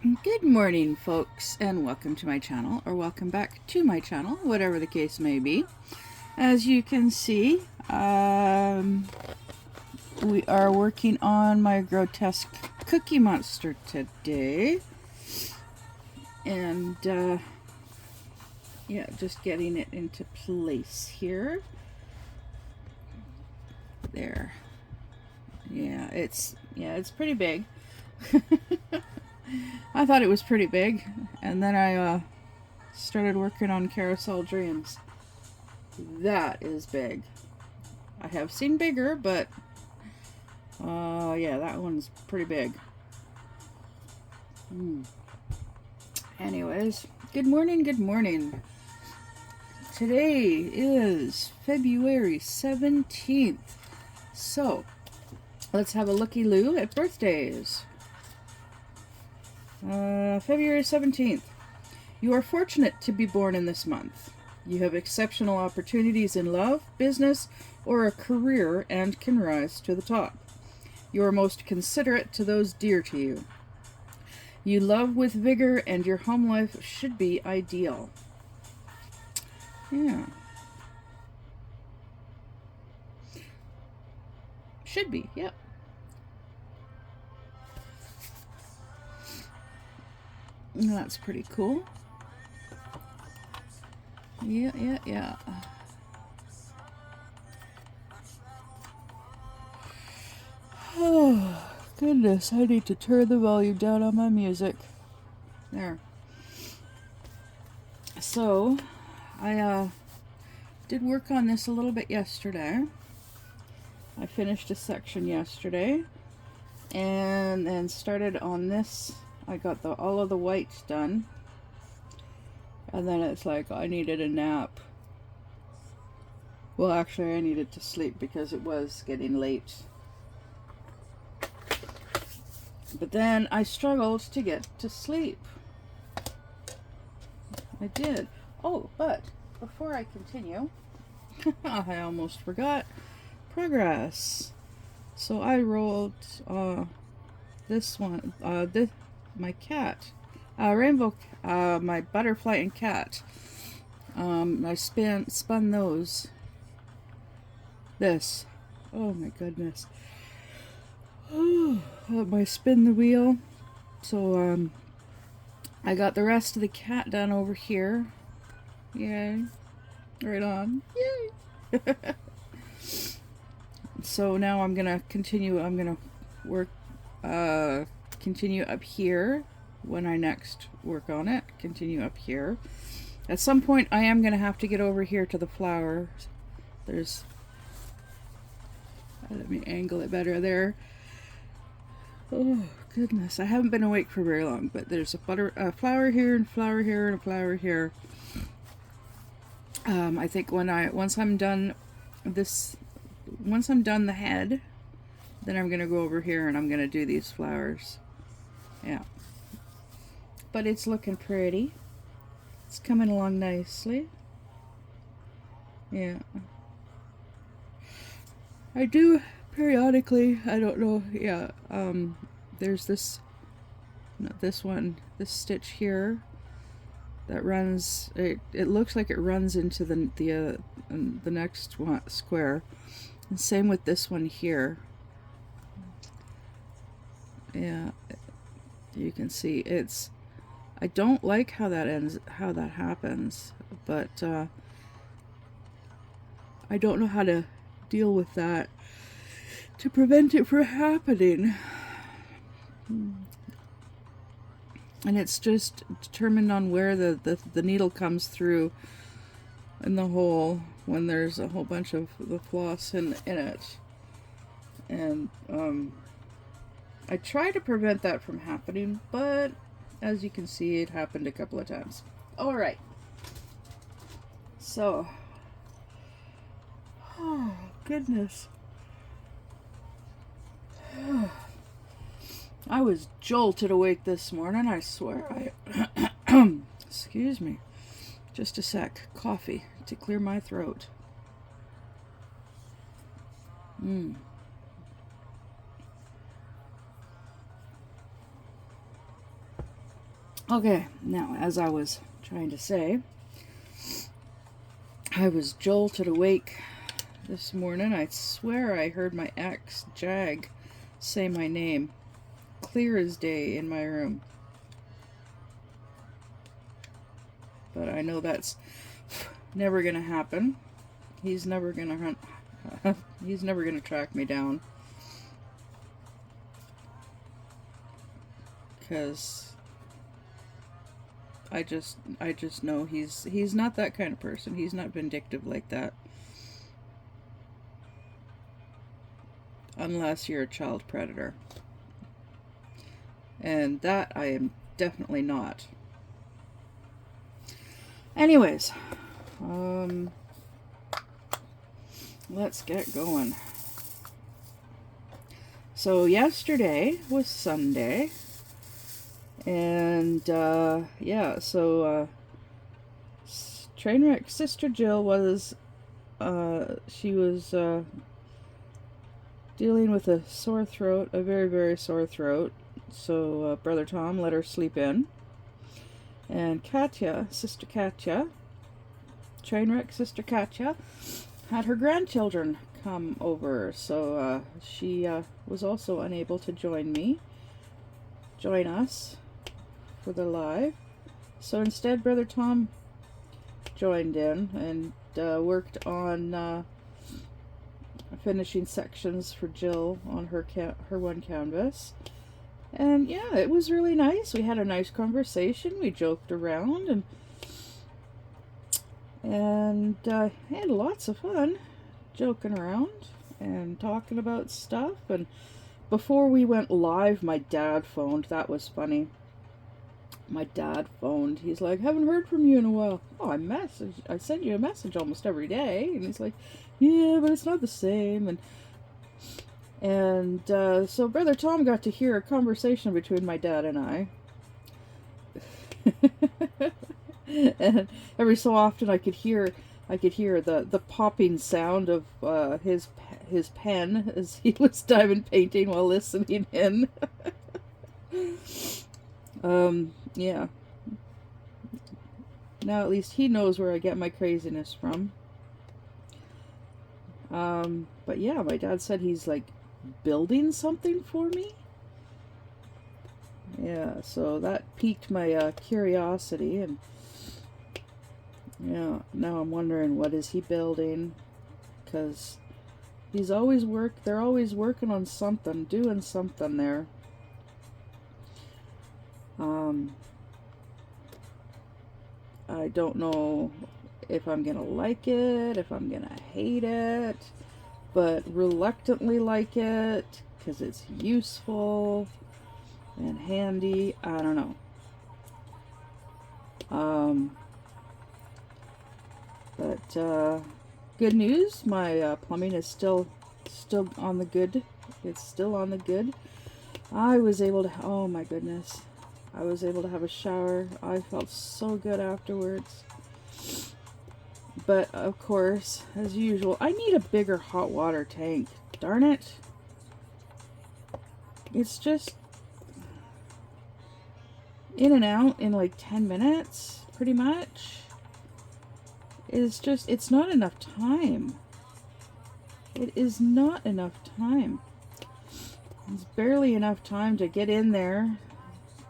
Good morning, folks, and welcome to my channel, or welcome back to my channel, whatever the case may be. As you can see, we are working on my Grotesque Cookie Monster today. And, yeah, just getting it into place here. There. Yeah, it's pretty big. I thought it was pretty big, and then I started working on Carousel Dreams. That is big. I have seen bigger, but yeah, that one's pretty big. Anyways, good morning, good morning. Today is February 17th. So, let's have a looky-loo at birthdays. February 17th. You are fortunate to be born in this month. You have exceptional opportunities in love, business, or a career and can rise to the top. You are most considerate to those dear to you. You love with vigor and your home life should be ideal. Yeah. Should be, yep. That's pretty cool. Yeah. Oh, goodness, I need to turn the volume down on my music. There. So, I did work on this a little bit yesterday. I finished a section yesterday, and then started on this. I got all of the whites done, and then it's like I needed a nap. Well, actually, I needed to sleep because it was getting late. But then I struggled to get to sleep. I did. Oh, but before I continue, I almost forgot progress. So I rolled this one, my cat, rainbow, my butterfly and cat. I spun those. This. Oh my goodness. I spin the wheel. So I got the rest of the cat done over here. Yay. Right on. Yay. So now I'm gonna continue. I'm gonna work, continue up here when I next work on it. Continue up here. At some point, I am gonna have to get over here to the flowers. There's. Let me angle it better there. Oh goodness, I haven't been awake for very long, but there's a flower here and flower here and a flower here. I think once I'm done the head, then I'm gonna go over here and I'm gonna do these flowers. Yeah, but it's looking pretty. It's coming along nicely. Yeah, I do periodically. I don't know. Yeah. There's this stitch here that runs. It looks like it runs into the next one square. And same with this one here. Yeah, you can see it's. I don't like how that happens, but I don't know how to deal with that to prevent it from happening. And it's just determined on where the needle comes through in the hole when there's a whole bunch of the floss in it. And I try to prevent that from happening, but as you can see, it happened a couple of times. All right. So, oh goodness. I was jolted awake this morning, I swear. Excuse me. Just a sec. Coffee to clear my throat. Okay, now, as I was trying to say, I was jolted awake this morning. I swear I heard my ex, Jag, say my name clear as day in my room. But I know that's never gonna happen. He's never gonna hunt. He's never gonna track me down. Because I just know he's not that kind of person. He's not vindictive like that. Unless you're a child predator. And that I am definitely not. Anyways, let's get going. So yesterday was Sunday, and yeah, so Trainwreck Sister Jill was she was dealing with a sore throat, a very, very sore throat. So Brother Tom let her sleep in. And Katya, Sister Katya, Trainwreck Sister Katya, had her grandchildren come over. So she was also unable to join us for the live. So instead, Brother Tom joined in and worked on finishing sections for Jill on her one canvas. And yeah, it was really nice. We had a nice conversation. We joked around and had lots of fun joking around and talking about stuff. And before we went live, my dad phoned. That was funny. My dad phoned. He's like, "Haven't heard from you in a while." "Oh, I send you a message almost every day." And he's like, "Yeah, but it's not the same." And so Brother Tom got to hear a conversation between my dad and I. And every so often I could hear the popping sound of his pen as he was diamond painting while listening in. Yeah. Now at least he knows where I get my craziness from. But yeah, my dad said he's like building something for me. Yeah, so that piqued my curiosity, and yeah, now I'm wondering, what is he building? Because they're always working on something, doing something there. I don't know if I'm gonna like it, if I'm gonna hate it, but reluctantly like it because it's useful and handy. I don't know. But good news, my plumbing is still on the good. It's still on the good. I was able to, oh my goodness, I was able to have a shower. I felt so good afterwards. But of course, as usual, I need a bigger hot water tank. Darn it. It's just in and out in like 10 minutes, pretty much. It's not enough time. It is not enough time. It's barely enough time to get in there,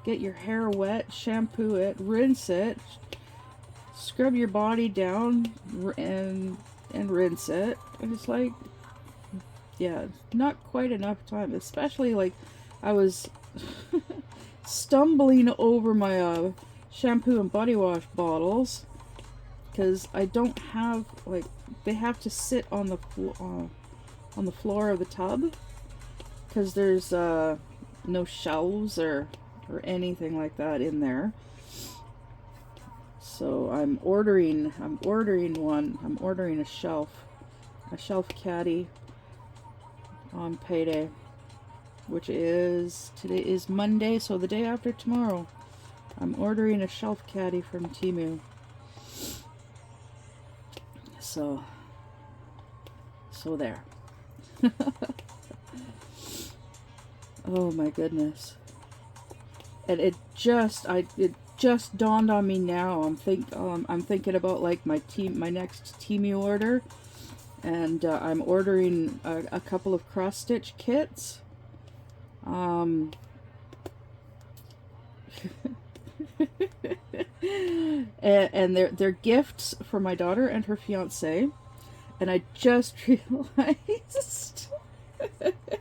get your hair wet, shampoo it, rinse it, scrub your body down, and rinse it. And it's like, yeah, not quite enough time. Especially like I was stumbling over my shampoo and body wash bottles because I don't have, like, they have to sit on the floor of the tub because there's no shelves or anything like that in there. So I'm ordering a shelf caddy on payday, which is, today is Monday, so the day after tomorrow. I'm ordering a shelf caddy from Temu. So there. Oh my goodness. And it just dawned on me now. I'm thinking about like my next Temu order, and I'm ordering a couple of cross stitch kits. And they're gifts for my daughter and her fiance. And I just realized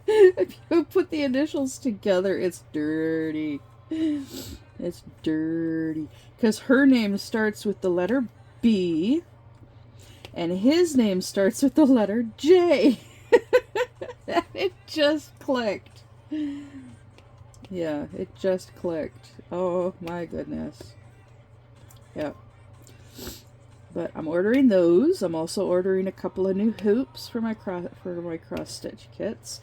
if you put the initials together, it's dirty. It's dirty. Because her name starts with the letter B, and his name starts with the letter J. It just clicked. Yeah, it just clicked. Oh my goodness. Yeah. But I'm ordering those. I'm also ordering a couple of new hoops for my cross stitch kits.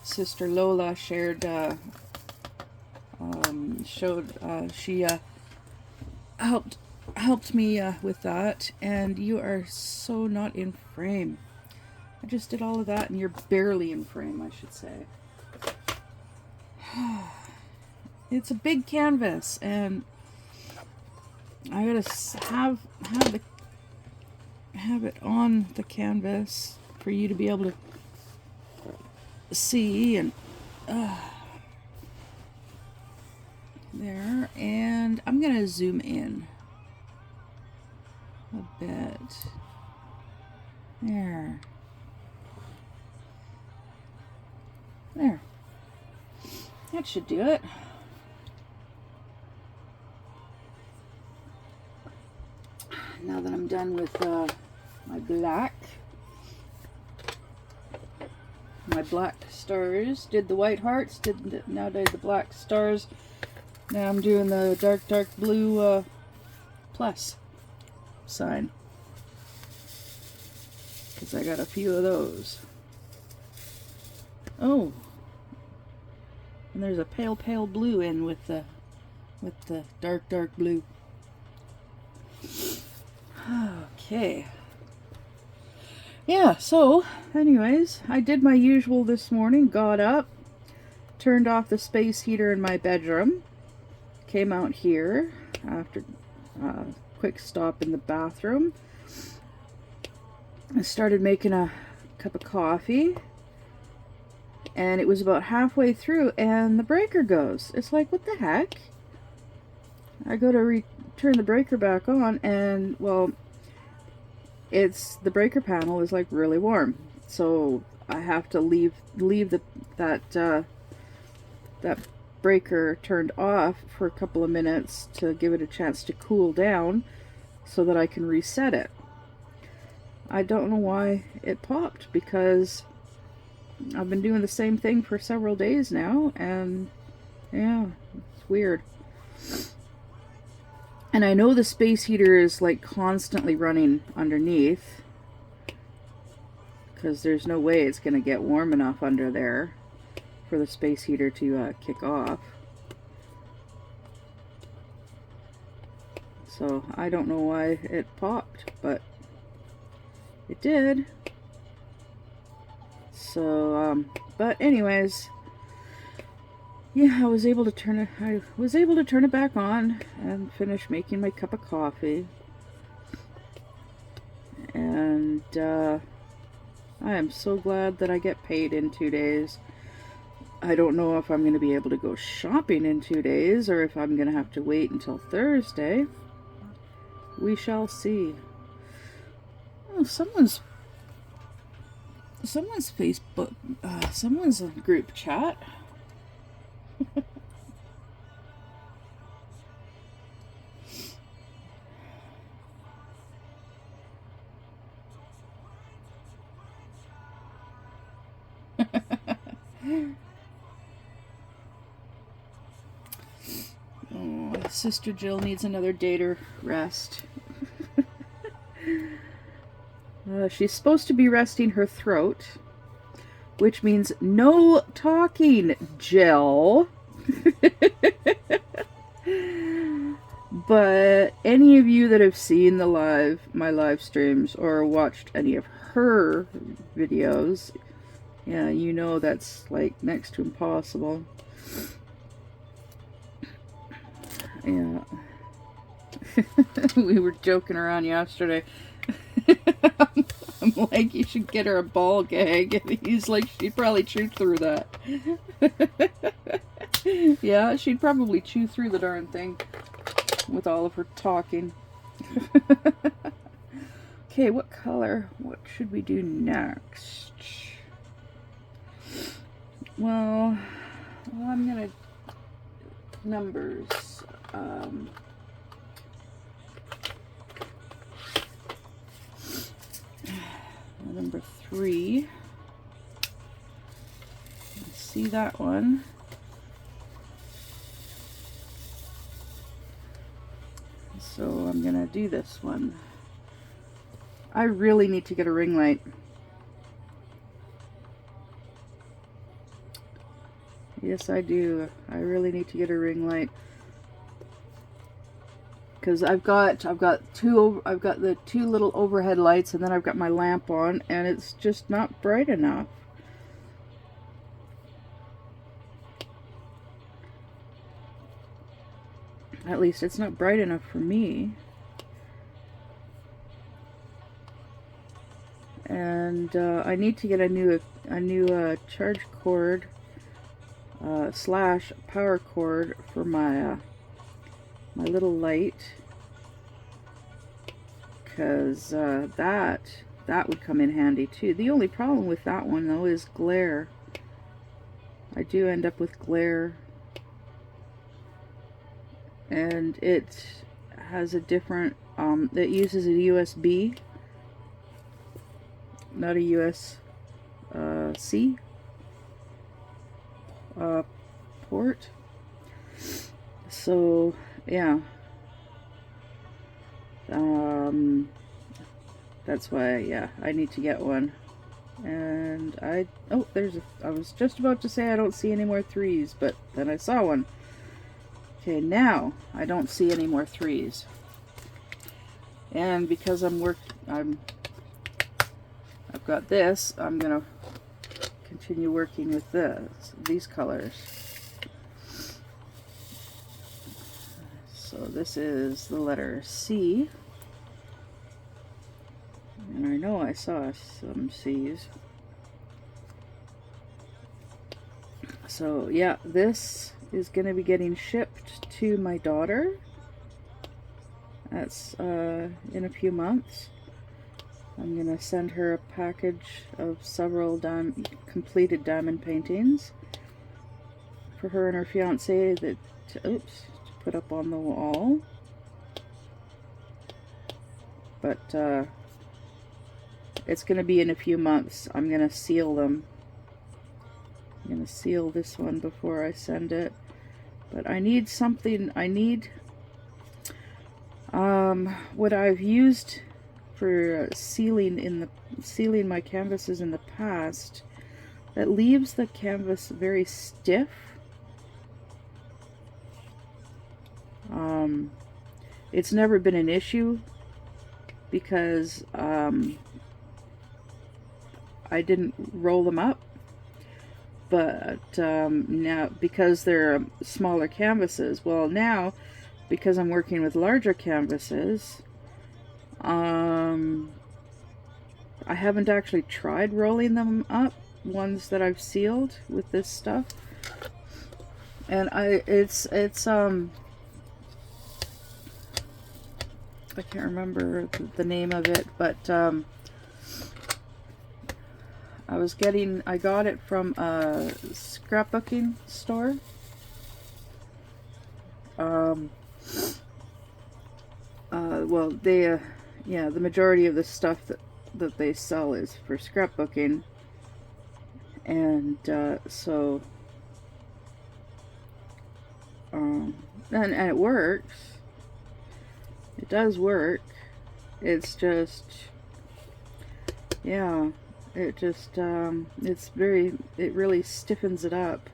Sister Lola shared, she helped me with that, and you are so not in frame. I just did all of that, and you're barely in frame, I should say. It's a big canvas, and I gotta have it on the canvas for you to be able to see, and there. And I'm gonna zoom in a bit. There. That should do it. Now that I'm done with my black stars, did the white hearts, now did the black stars. Now I'm doing the dark blue plus sign, because I got a few of those. Oh, and there's a pale blue in with the dark blue. Okay. Yeah, so anyways, I did my usual this morning. Got up, turned off the space heater in my bedroom, came out here after a quick stop in the bathroom. I started making a cup of coffee, and it was about halfway through and the breaker goes. It's like, what the heck? I go to turn the breaker back on, and well, the breaker panel is like really warm, so I have to leave that breaker turned off for a couple of minutes to give it a chance to cool down so that I can reset it. I don't know why it popped, because I've been doing the same thing for several days now, and yeah, it's weird. And I know the space heater is like constantly running underneath, because there's no way it's going to get warm enough under there for the space heater to kick off. So I don't know why it popped, but it did. So, but anyways, yeah, I was able to turn it back on and finish making my cup of coffee. And I am so glad that I get paid in 2 days. I don't know if I'm going to be able to go shopping in 2 days, or if I'm going to have to wait until Thursday. We shall see. Oh, someone's Facebook, someone's group chat. Oh, Sister Jill needs another day to rest. She's supposed to be resting her throat, which means no talking, Jill. But any of you that have seen my live streams, or watched any of her videos, Yeah, you know that's like next to impossible. Yeah. We were joking around yesterday. I'm like, you should get her a ball gag. And he's like, she'd probably chew through that. Yeah, she'd probably chew through the darn thing with all of her talking. Okay, what color? What should we do next? Well, I'm gonna numbers. Number 3. Let's see that one. So I'm gonna do this one. I really need to get a ring light. Yes, I do. I really need to get a ring light. Because I've got the 2 little overhead lights, and then I've got my lamp on, and it's just not bright enough. At least it's not bright enough for me. And I need to get a new charge cord slash power cord for my my little light, because that would come in handy too. The only problem with that one though is glare. I do end up with glare, and it has a different it uses a USB, not a USB-C port. So yeah, that's why, yeah, I need to get one. And I was just about to say I don't see any more 3s, but then I saw one. Okay, now I don't see any more 3s, and because I've got this, I'm gonna continue working with these colors. So this is the letter C, and I know I saw some C's. So yeah, this is going to be getting shipped to my daughter. That's in a few months. I'm going to send her a package of several completed diamond paintings for her and her fiance to put up on the wall. But it's going to be in a few months. I'm going to seal them. I'm going to seal this one before I send it. But I need something. I need what I've used for sealing my canvases in the past, that leaves the canvas very stiff. It's never been an issue because I didn't roll them up, but now, because they're smaller canvases, well, now because I'm working with larger canvases, I haven't actually tried rolling them up, ones that I've sealed with this stuff. And it's I can't remember the name of it, but I got it from a scrapbooking store. Well, the majority of the stuff that they sell is for scrapbooking, and so and it works. It does work. It's just, yeah, it just it really stiffens it up.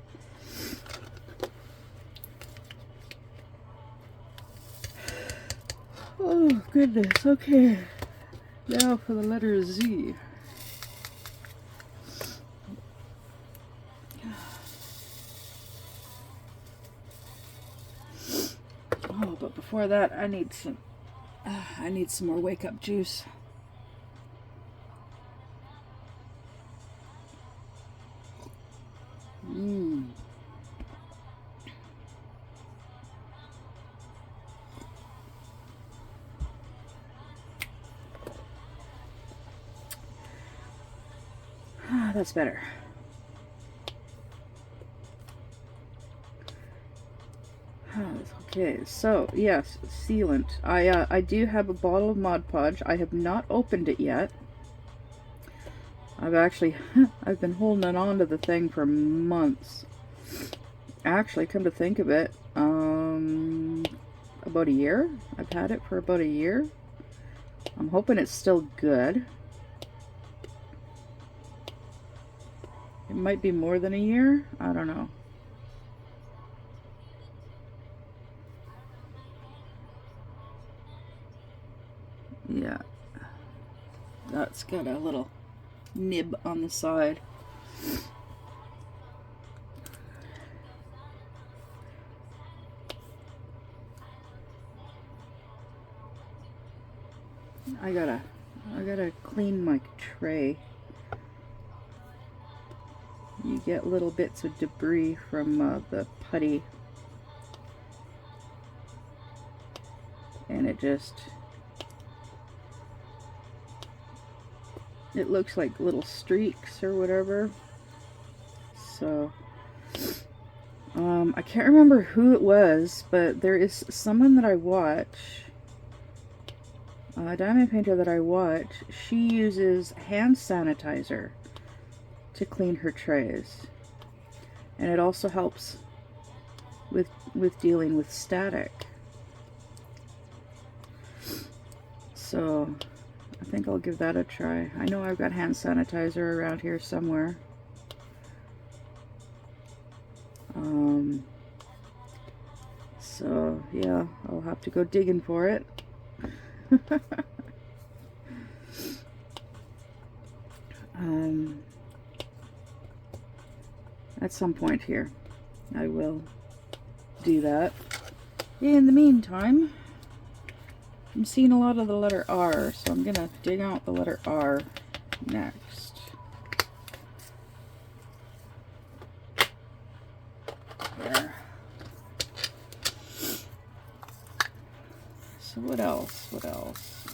Oh goodness. Okay, now for the letter Z. But before that, I need some more wake up juice. That's better. Okay, so yes, sealant. I do have a bottle of Mod Podge. I have not opened it yet. I've been holding on to the thing for months. Actually, come to think of it, about a year. I've had it for about a year. I'm hoping it's still good. It might be more than a year. I don't know. Yeah. That's got a little nib on the side. I gotta clean my tray. You get little bits of debris from the putty, and it looks like little streaks or whatever. So I can't remember who it was, but there is someone that I watch, a diamond painter that I watch. She uses hand sanitizer to clean her trays, and it also helps with dealing with static. So I think I'll give that a try. I know I've got hand sanitizer around here somewhere. So yeah, I'll have to go digging for it. At some point here, I will do that. In the meantime, I'm seeing a lot of the letter R, so I'm gonna dig out the letter R next. There. So what else? What else?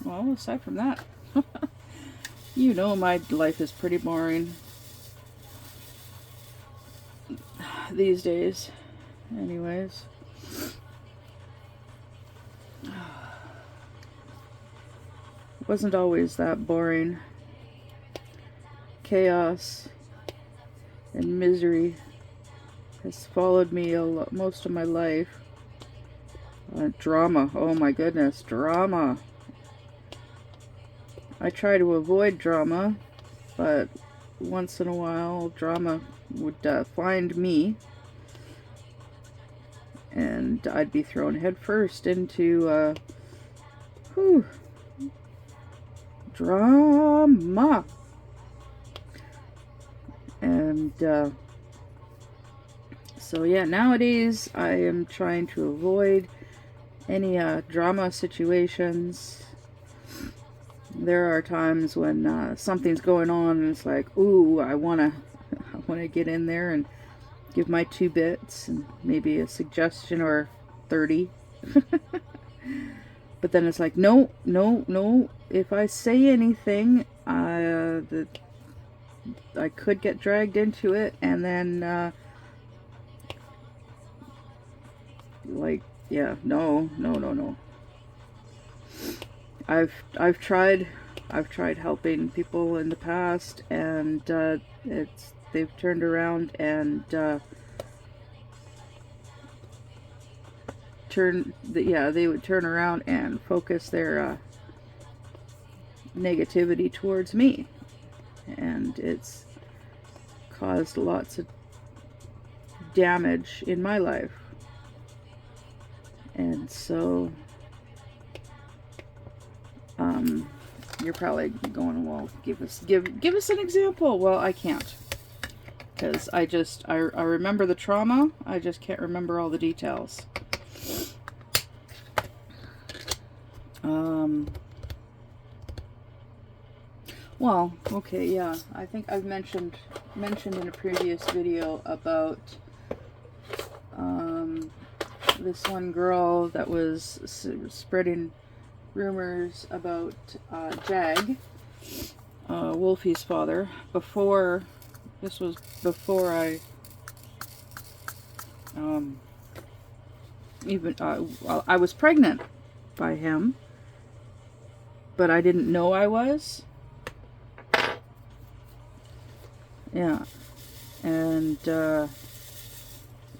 Well, aside from that, you know my life is pretty boring these days. Anyways. Wasn't always that boring. Chaos and misery has followed me most of my life. Drama, oh my goodness, drama. I try to avoid drama, but once in a while drama would find me, and I'd be thrown headfirst into drama. And so yeah, nowadays I am trying to avoid any drama situations. There are times when something's going on and it's like, ooh, I wanna get in there and give my 2 bits and maybe a suggestion or 30. But then it's like, no. If I say anything, I could get dragged into it, and then like, yeah, no. I've tried helping people in the past, and they've turned around and they would turn around and focus their negativity towards me, and it's caused lots of damage in my life. And so you're probably going, well, give us an example. Well, I can't, because I remember the trauma, I just can't remember all the details. Well, okay, yeah. I think I've mentioned in a previous video about this one girl that was spreading rumors about Jag, Wolfie's father. This was before I well, I was pregnant by him, but I didn't know I was. Yeah, and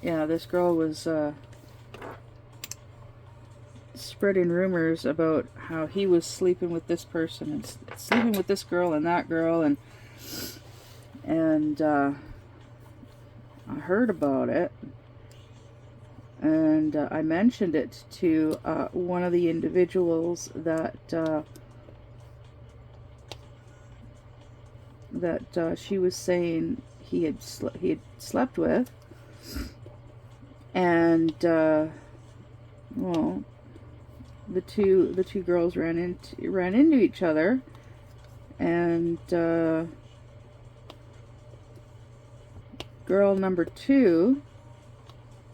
yeah, this girl was spreading rumors about how he was sleeping with this person and sleeping with this girl and that girl, and I heard about it, and I mentioned it to one of the individuals that she was saying he had slept with, and well, the two girls ran into each other, and girl number 2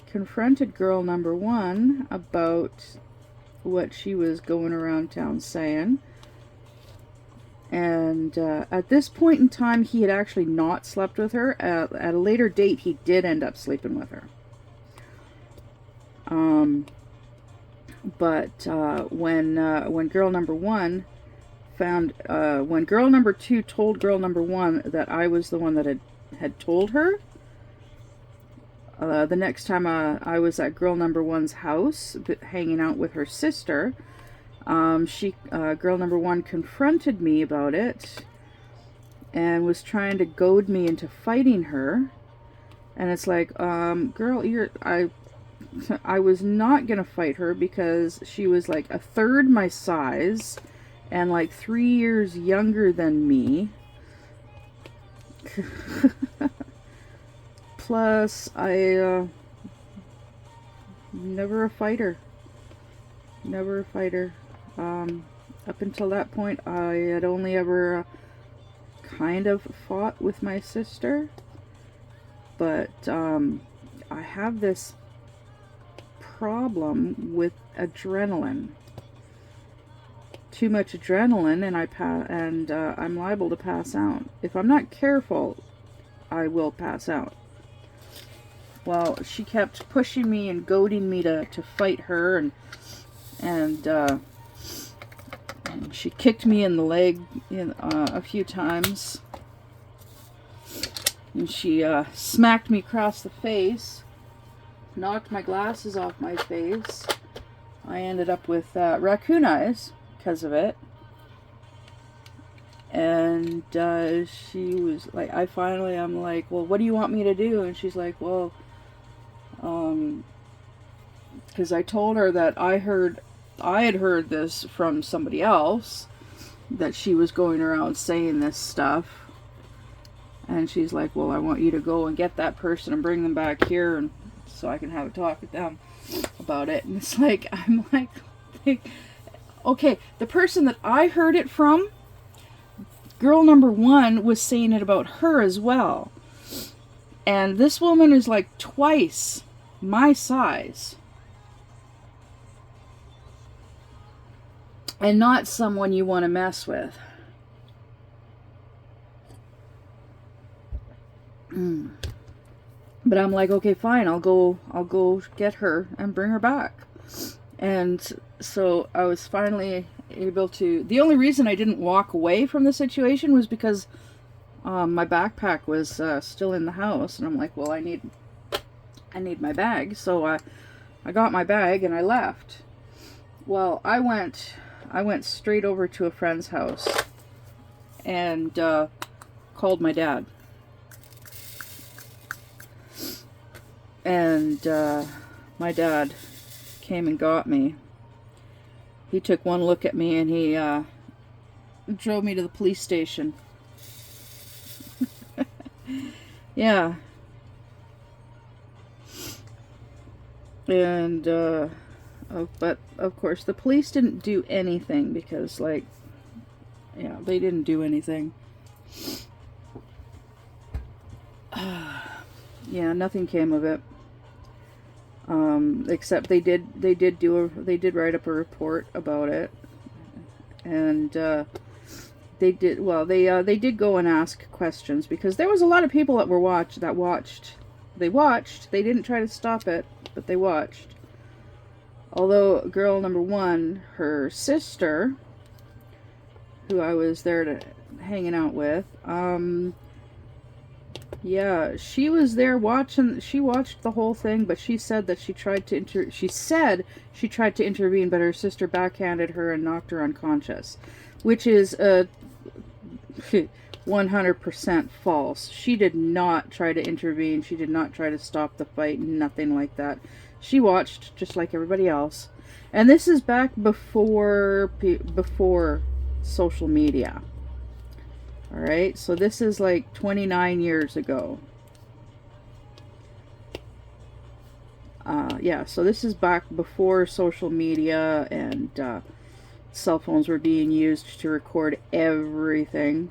confronted girl number 1 about what she was going around town saying. And at this point in time, he had actually not slept with her. At a later date, he did end up sleeping with her. But when girl number 1 when girl number 2 told girl number 1 that I was the one that had told her, the next time I was at girl number 1's house hanging out with her sister, girl number 1 confronted me about it and was trying to goad me into fighting her. And it's like, girl, I was not gonna fight her because she was like a third my size and like 3 years younger than me. Plus, I never a fighter. Never a fighter. Up until that point, I had only ever kind of fought with my sister. But I have this problem with adrenaline. Too much adrenaline, and I'm liable to pass out. If I'm not careful, I will pass out. Well, she kept pushing me and goading me to fight her, and she kicked me in the leg a few times, and she smacked me across the face, knocked my glasses off my face. I ended up with raccoon eyes because of it. And she was like, I'm like, well, what do you want me to do? And she's like, well, because I told her that I had heard this from somebody else, that she was going around saying this stuff. And she's like, well, I want you to go and get that person and bring them back here, and so I can have a talk with them about it. And it's like, I'm like, okay, the person that I heard it from, girl number 1 was saying it about her as well. And this woman is like twice my size. And not someone you want to mess with. But I'm like, okay, fine, I'll go get her and bring her back. And so I was finally able to. The only reason I didn't walk away from the situation was because my backpack was still in the house, and I'm like, well, I need my bag. So I got my bag and I left. Well, I went straight over to a friend's house and called my dad. And my dad came and got me. He took one look at me and he drove me to the police station. Yeah. And But of course, the police didn't do anything because, like, yeah, they didn't do anything. Yeah, nothing came of it. Except they did write up a report about it, and they did go and ask questions, because there was a lot of people that watched. They didn't try to stop it, but they watched. Although girl number one, her sister, who I was there hanging out with, yeah, she was there watching. She watched the whole thing, but she said that she tried to intervene, but her sister backhanded her and knocked her unconscious, which is 100% false. She did not try to intervene. She did not try to stop the fight. Nothing like that. She watched just like everybody else, and this is back before social media. Alright, so this is like 29 years ago. Yeah, so this is back before social media and cell phones were being used to record everything.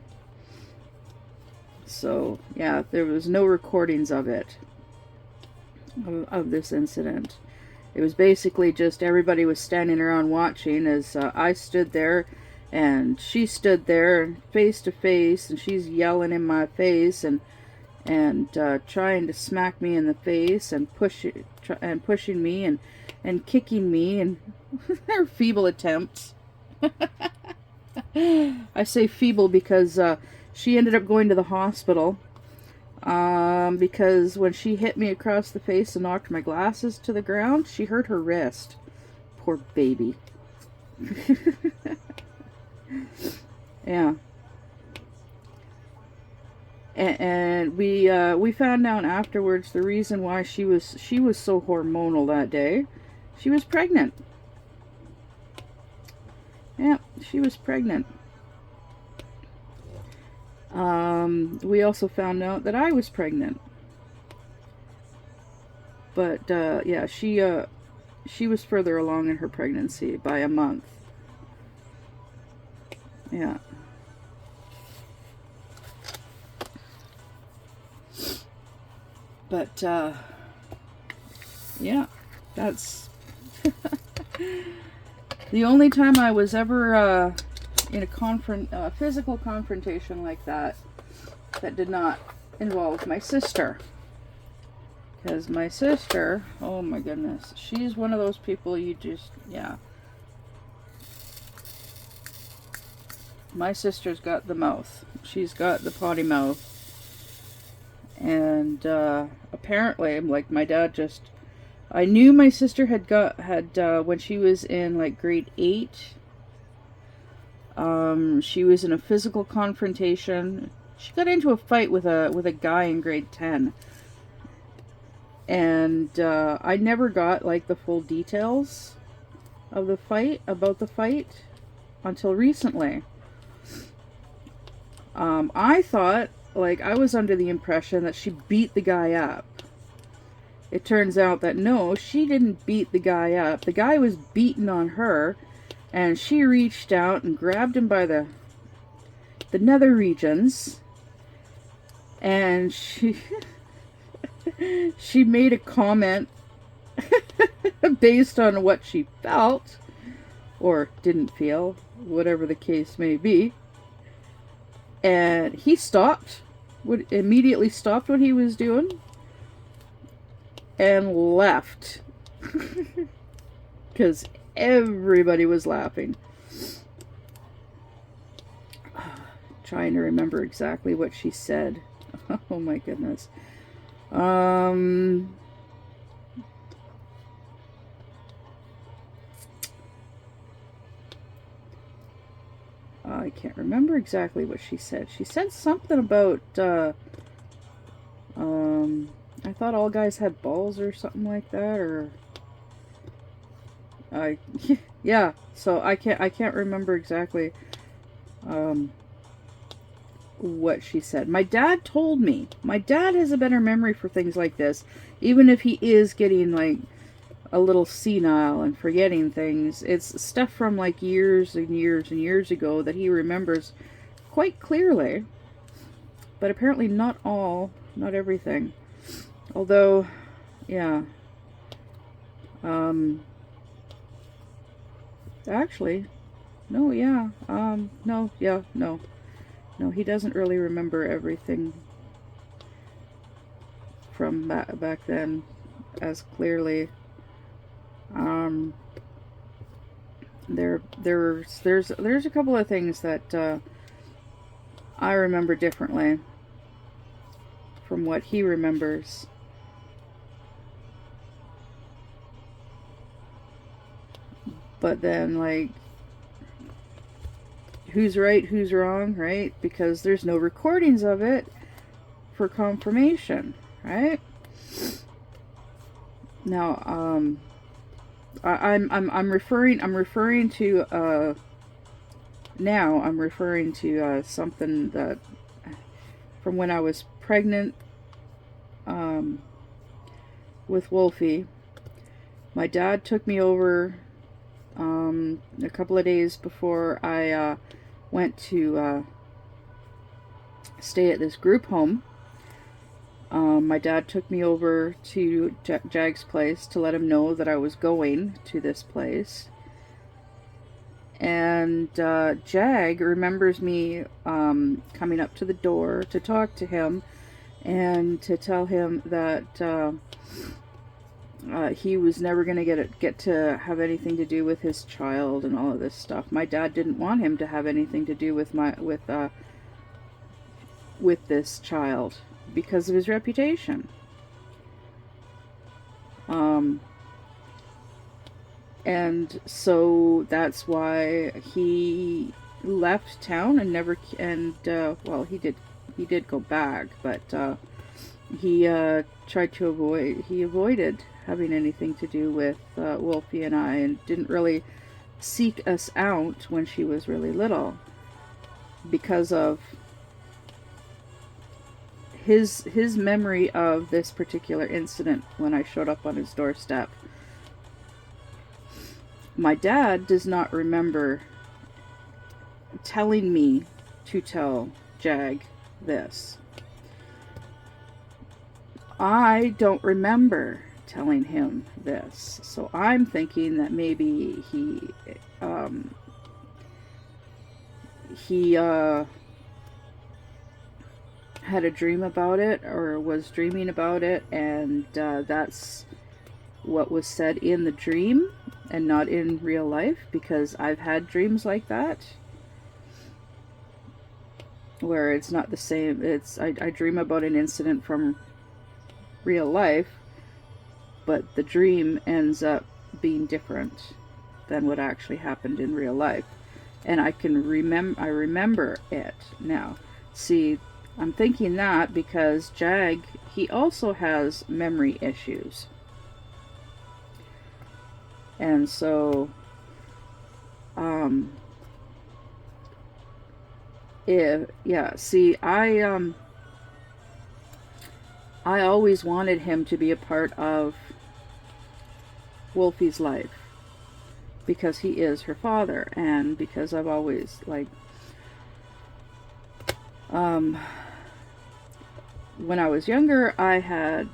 So, yeah, there was no recordings of it, of this incident. It was basically just everybody was standing around watching as I stood there. And she stood there face to face, and she's yelling in my face and trying to smack me in the face and pushing me and kicking me, and her feeble attempts. I say feeble because she ended up going to the hospital because when she hit me across the face and knocked my glasses to the ground, she hurt her wrist. Poor baby. Yeah. And we found out afterwards the reason why she was so hormonal that day. She was pregnant. Yeah, she was pregnant. We also found out that I was pregnant. But yeah, she was further along in her pregnancy by a month. Yeah. But, yeah, that's the only time I was ever, in a physical confrontation like that did not involve my sister. Because my sister, oh my goodness, she's one of those people you just, yeah. My sister's got the mouth. She's got the potty mouth. And apparently, like, my dad just... I knew my sister had when she was in, like, grade 8. She was in a physical confrontation. She got into a fight with a guy in grade 10. And I never got, like, the full details of the fight, until recently. I thought, like, I was under the impression that she beat the guy up. It turns out that no, she didn't beat the guy up. The guy was beating on her, and she reached out and grabbed him by the nether regions, and she she made a comment based on what she felt, or didn't feel, whatever the case may be. And he immediately stopped what he was doing and left. Because everybody was laughing. Trying to remember exactly what she said. Oh my goodness. I can't remember exactly what she said. She said something about, I thought all guys had balls or something like that, or... yeah, so I can't remember exactly, what she said. My dad told me. My dad has a better memory for things like this, even if he is getting, like, a little senile and forgetting things. It's stuff from like years and years and years ago that he remembers quite clearly. But apparently not all, not everything. Although, yeah. Actually, no, yeah. No, yeah, no. No, he doesn't really remember everything from back then as clearly. There's a couple of things that I remember differently from what he remembers. But then, like, who's right, who's wrong, right? Because there's no recordings of it for confirmation, right? Now, I'm referring to now I'm referring to something that from when I was pregnant with Wolfie. My dad took me over a couple of days before I went to stay at this group home. My dad took me over to Jag's place to let him know that I was going to this place. And Jag remembers me coming up to the door to talk to him and to tell him that he was never going to get to have anything to do with his child and all of this stuff. My dad didn't want him to have anything to do with with this child because of his reputation. And so that's why he left town and never, and well, he did go back, but he tried to avoided having anything to do with Wolfie and I, and didn't really seek us out when she was really little because of his memory of this particular incident when I showed up on his doorstep. My dad does not remember telling me to tell Jag this. I don't remember telling him this, so I'm thinking that maybe he had a dream about it, or was dreaming about it, and that's what was said in the dream and not in real life, because I've had dreams like that where it's not the same. I dream about an incident from real life, but the dream ends up being different than what actually happened in real life. And I remember it now. See, I'm thinking that because Jag, he also has memory issues. And so, see, I always wanted him to be a part of Wolfie's life because he is her father, and because I've always, like, when I was younger, I had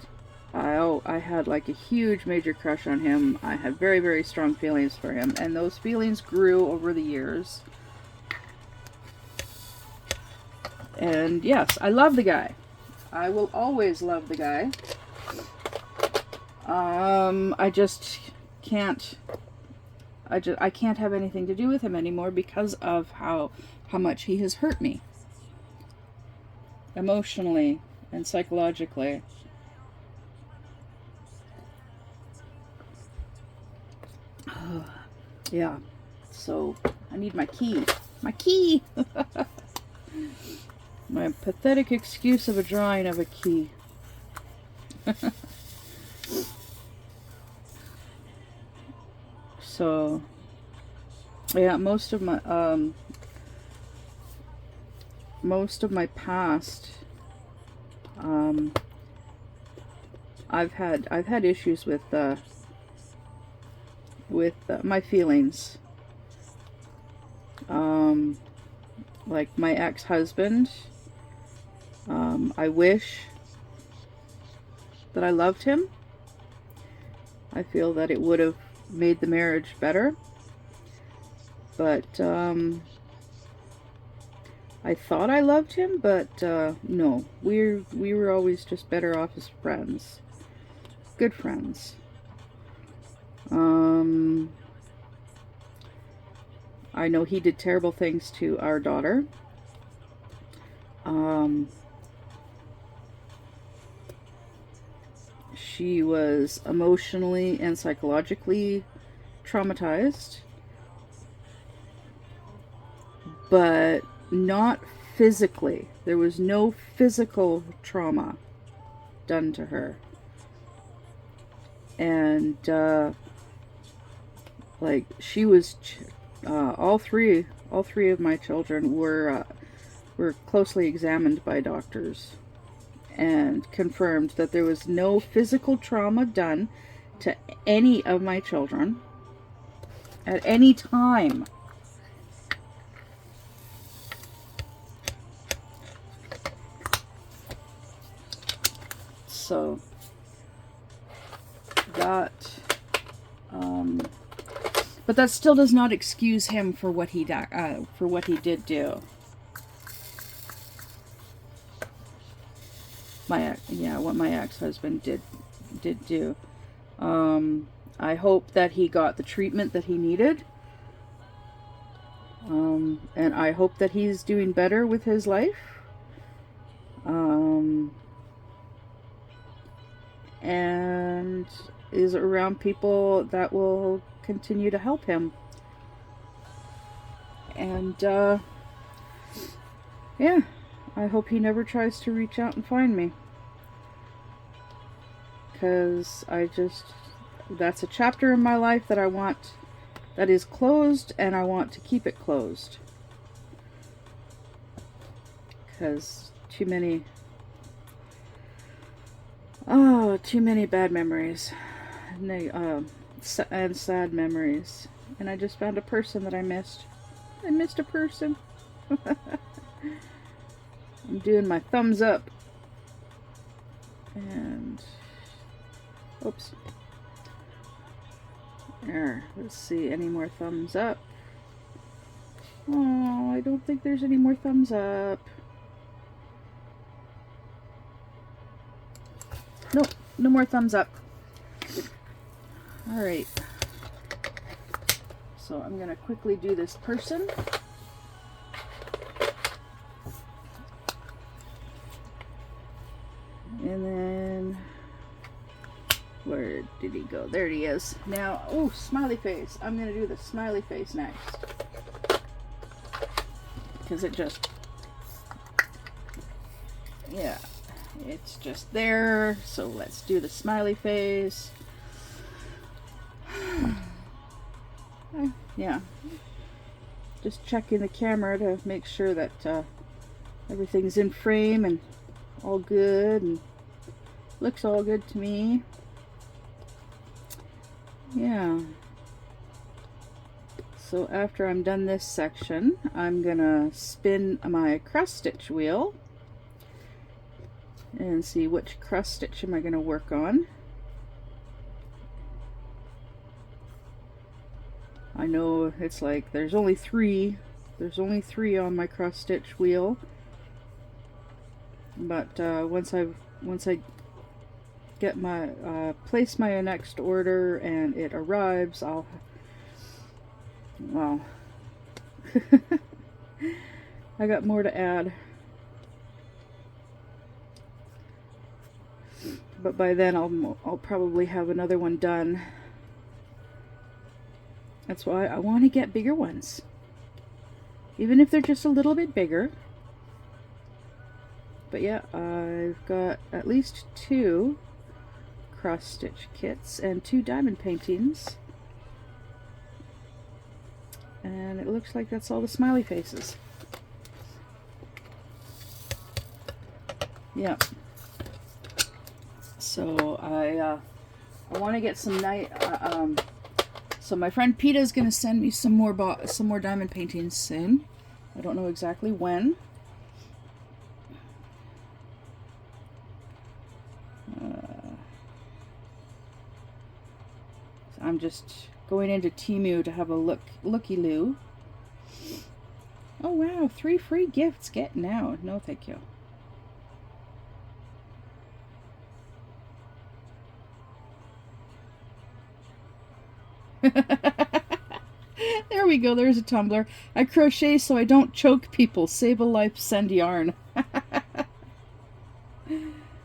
like a huge major crush on him. I had very, very strong feelings for him, and those feelings grew over the years. And yes, I love the guy. I will always love the guy. I just can't. I can't have anything to do with him anymore because of how much he has hurt me, emotionally and psychologically. Yeah. So I need my key. My key. My pathetic excuse of a drawing of a key. So, yeah, most of my past, I've had issues with with my feelings. Like my ex-husband, I wish that I loved him. I feel that it would have made the marriage better. But I thought I loved him, but no. We were always just better off as friends. Good friends. I know he did terrible things to our daughter. She was emotionally and psychologically traumatized, but not physically. There was no physical trauma done to her. And like she was all three of my children were closely examined by doctors and confirmed that there was no physical trauma done to any of my children at any time. So that but that still does not excuse him for what he did do. What my ex-husband did do. I hope that he got the treatment that he needed. And I hope that he's doing better with his life. And is around people that will continue to help him. And yeah, I hope he never tries to reach out and find me, because that's a chapter in my life that is closed, and I want to keep it closed, because too many bad memories and sad memories. And I just found a person that I missed. I missed a person. I'm doing my thumbs up. And oops. There. Let's see, any more thumbs up? Oh, I don't think there's any more thumbs up. Nope, no more thumbs up. Alright. So I'm going to quickly do this person. And then, where did he go? There he is. Now, oh, smiley face. I'm going to do the smiley face next. Because it just, yeah, it's just there. So let's do the smiley face. Yeah, just checking the camera to make sure that everything's in frame and all good, and looks all good to me. Yeah. So after I'm done this section, I'm gonna spin my cross stitch wheel and see which cross stitch am I gonna work on. I know it's like there's only three on my cross stitch wheel, but once I get my place my next order and it arrives, well, I got more to add, but by then I'll probably have another one done. That's why I want to get bigger ones, even if they're just a little bit bigger. But yeah, I've got at least 2 cross stitch kits and 2 diamond paintings, and it looks like that's all the smiley faces. Yeah. So I want to get some So my friend Peta is going to send me some more diamond paintings soon. I don't know exactly when. I'm just going into Temu to have a looky-loo. Oh wow, 3 free gifts. Get now. No, thank you. There we go. There's a tumbler. I crochet so I don't choke people. Save a life, send yarn.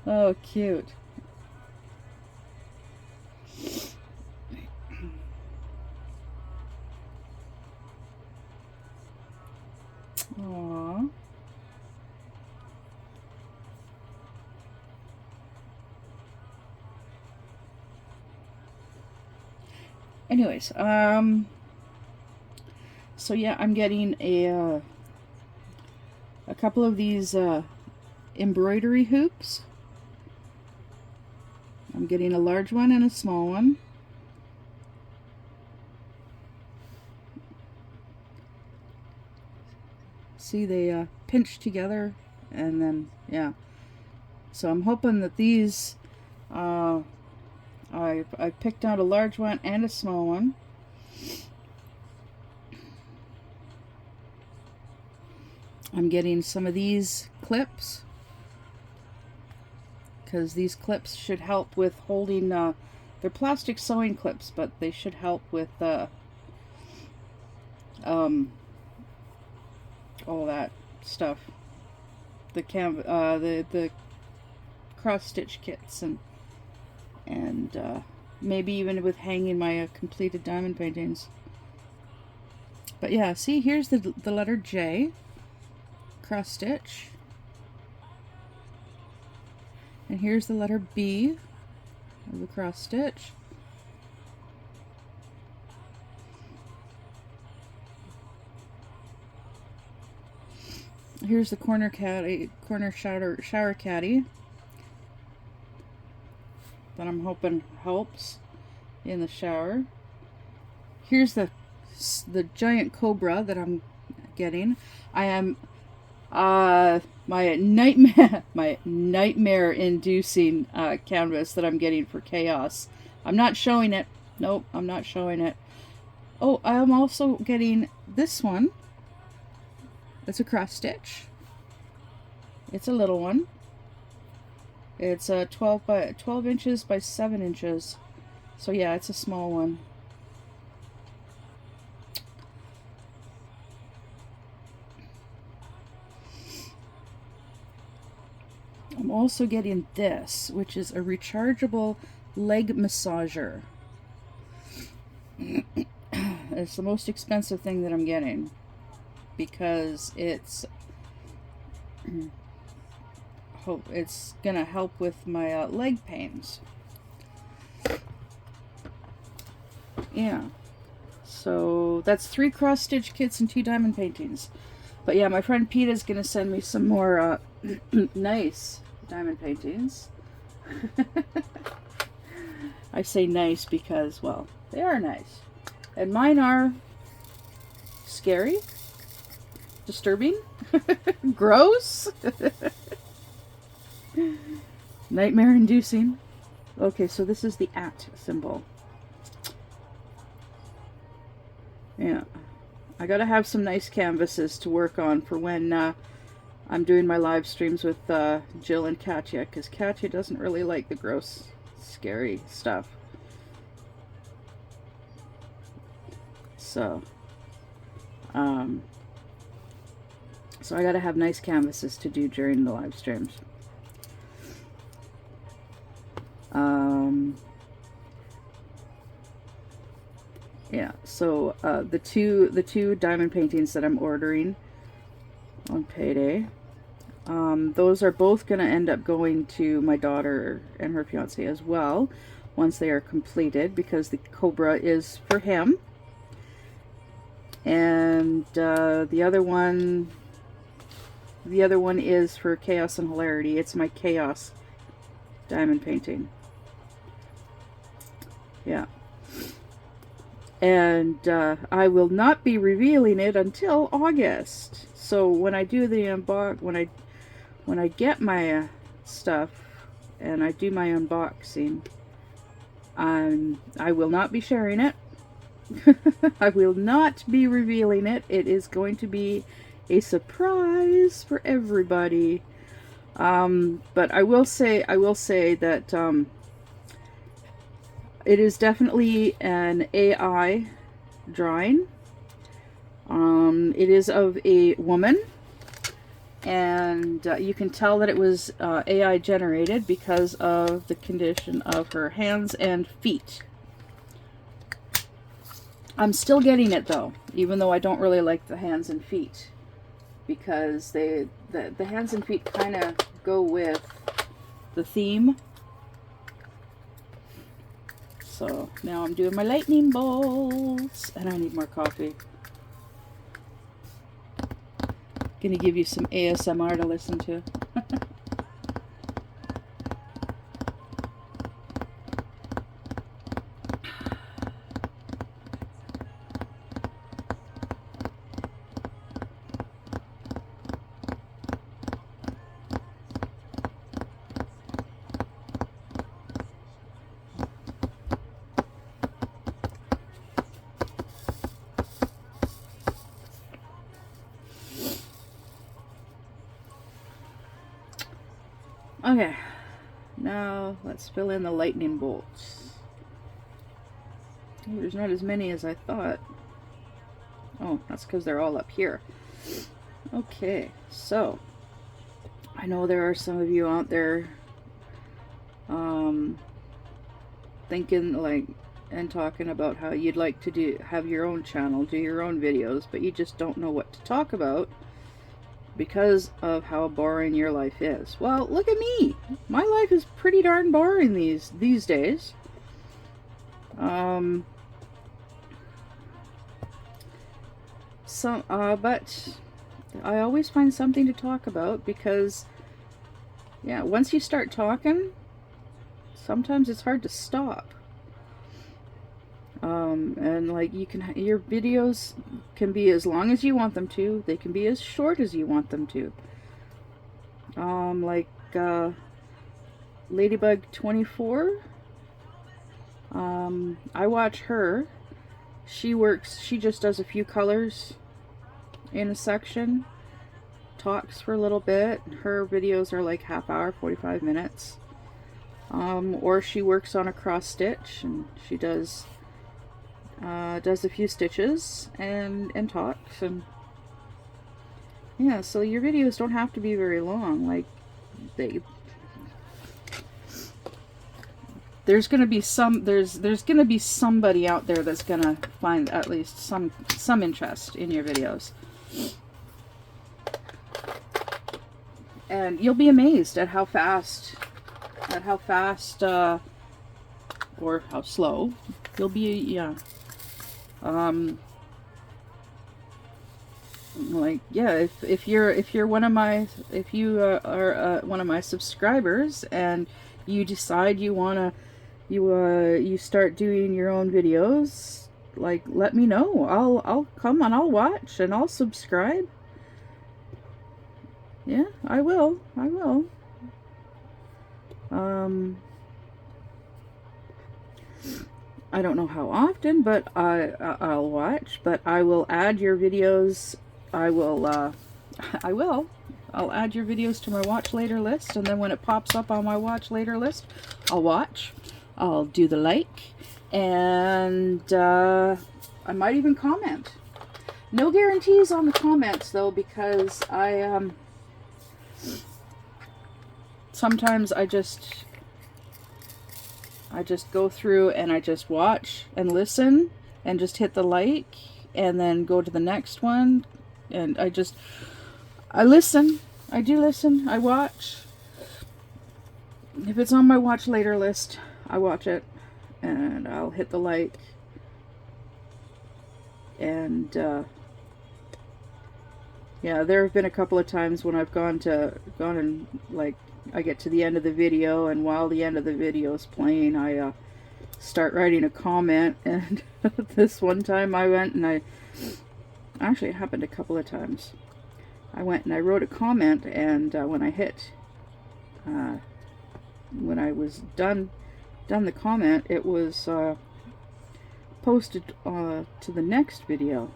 Oh, cute. Aww. Anyways, so yeah, I'm getting a couple of these embroidery hoops. I'm getting a large one and a small one. See, they pinch together, and then, yeah. So I'm hoping that these, I picked out a large one and a small one. I'm getting some of these clips, because these clips should help with holding, they're plastic sewing clips, but they should help with all that stuff. The cross stitch kits, and maybe even with hanging my completed diamond paintings. But yeah, see, here's the letter J, cross stitch, and here's the letter B of the cross stitch. Here's the corner shower caddy that I'm hoping helps in the shower. Here's the giant cobra that I'm getting. I am my nightmare inducing canvas that I'm getting for chaos. I'm not showing it. Nope, I'm not showing it. Oh, I am also getting this one. It's a cross stitch. It's a little one. It's 12 inches by 7 inches. So yeah, it's a small one. I'm also getting this, which is a rechargeable leg massager. It's the most expensive thing that I'm getting, because it's gonna help with my leg pains. Yeah, so that's 3 cross stitch kits and 2 diamond paintings. But yeah, my friend Pete is gonna send me some more nice diamond paintings. I say nice because, well, they are nice, and mine are scary, disturbing, gross, nightmare inducing. Okay, so this is the @ symbol. Yeah, I gotta have some nice canvases to work on for when I'm doing my live streams with Jill and Katya, because Katya doesn't really like the gross, scary stuff. So so I gotta have nice canvases to do during the live streams. Yeah, so the two diamond paintings that I'm ordering on payday, those are both gonna end up going to my daughter and her fiance as well once they are completed, because the cobra is for him, and the other one is for Chaos and Hilarity. It's my Chaos diamond painting. Yeah. and I will not be revealing it until August. So when I do the when I get my stuff and I do my unboxing, I will not be sharing it. I will not be revealing it. It is going to be a surprise for everybody. But I will say that it is definitely an AI drawing. It is of a woman, and you can tell that it was AI generated because of the condition of her hands and feet. I'm still getting it though, even though I don't really like the hands and feet, because the hands and feet kind of go with the theme. So now I'm doing my lightning bolts, and I need more coffee. Gonna give you some ASMR to listen to. Okay, now let's fill in the lightning bolts. Oh, there's not as many as I thought. Oh, that's because they're all up here. Okay, so I know there are some of you out there thinking like and talking about how you'd like to have your own channel, do your own videos, but you just don't know what to talk about because of how boring your life is. Well, look at me. My life is pretty darn boring these days. But I always find something to talk about because, yeah, once you start talking, sometimes it's hard to stop. And like your videos can be as long as you want them to. They can be as short as you want them to. Like Ladybug 24. I watch her. She just does a few colors in a section, talks for a little bit. Her videos are like half hour, 45 minutes. Or she works on a cross stitch and she does a few stitches and talks, and yeah, so your videos don't have to be very long. Like there's gonna be somebody out there that's gonna find at least some interest in your videos, and you'll be amazed at how fast or how slow you'll be. Yeah. Like, yeah, if you're one of my, if you are one of my subscribers and you decide you you start doing your own videos, like, let me know. I'll come and I'll watch and I'll subscribe. Yeah, I will. I don't know how often, but I'll watch. But I will add your videos. I'll add your videos to my watch later list, and then when it pops up on my watch later list, I'll watch. I'll do the like, and I might even comment. No guarantees on the comments though, because sometimes I just go through and I just watch and listen and just hit the like and then go to the next one, and I listen. I do listen. I watch. If it's on my watch later list, I watch it and I'll hit the like, and yeah, there have been a couple of times when I've gone and like I get to the end of the video, and while the end of the video is playing, I start writing a comment. And this one time I went and actually it happened a couple of times. I went and I wrote a comment, and when I was done the comment, it was posted to the next video.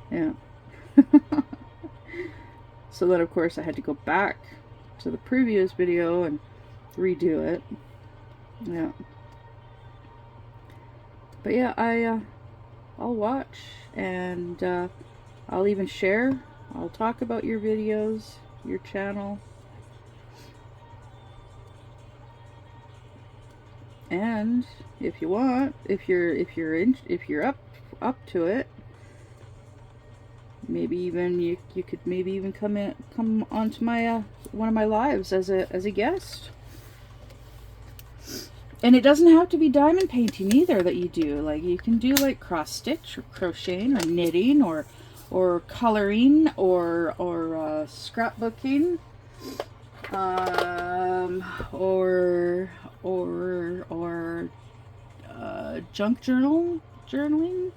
Yeah. So then of course I had to go back to the previous video and redo it. Yeah. But yeah, I'll watch, and I'll even share. I'll talk about your videos, your channel. And if you want, if you're up to it, maybe even you could maybe even come onto my one of my lives as a guest. And it doesn't have to be diamond painting either that you do. Like, you can do like cross stitch or crocheting or knitting or coloring or scrapbooking, or junk journaling,